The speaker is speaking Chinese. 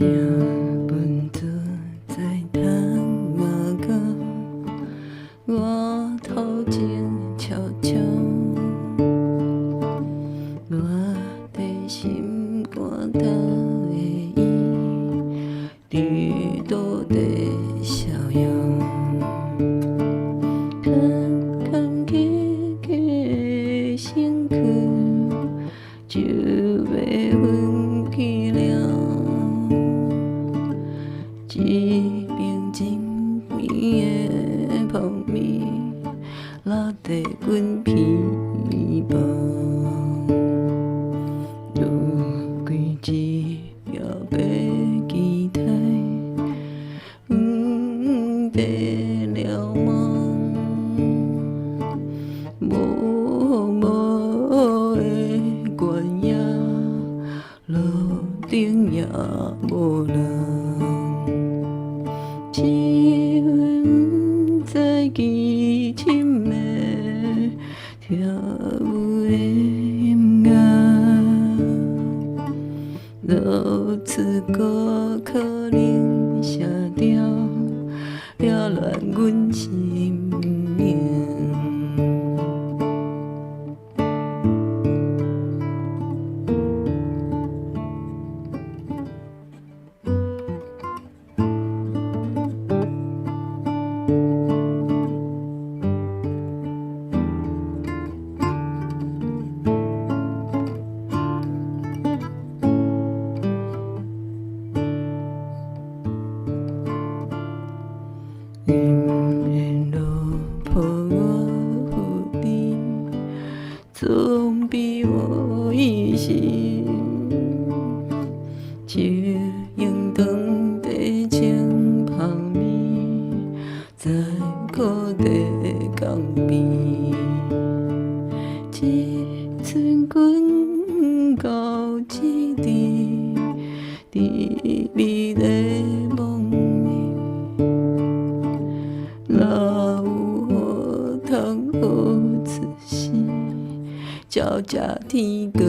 影分作在窗仔角，我头前悄悄，我的心肝头的伊，伫倒地逍遥，坎坎坷坷的身躯，就要分去了。一瓶真甜的泡面，落地阮皮包，有几只摇摆期待，白了梦，无的原野，路顶也无人。一份不知其深的跳舞的音乐，如此个可能写掉了乱阮生命。沿路抱我扶你，总比我一心。酒用长地青泡面，在裤底江边，一寸阮到一地，伫你的梦里。若有好通好自信，照这天高。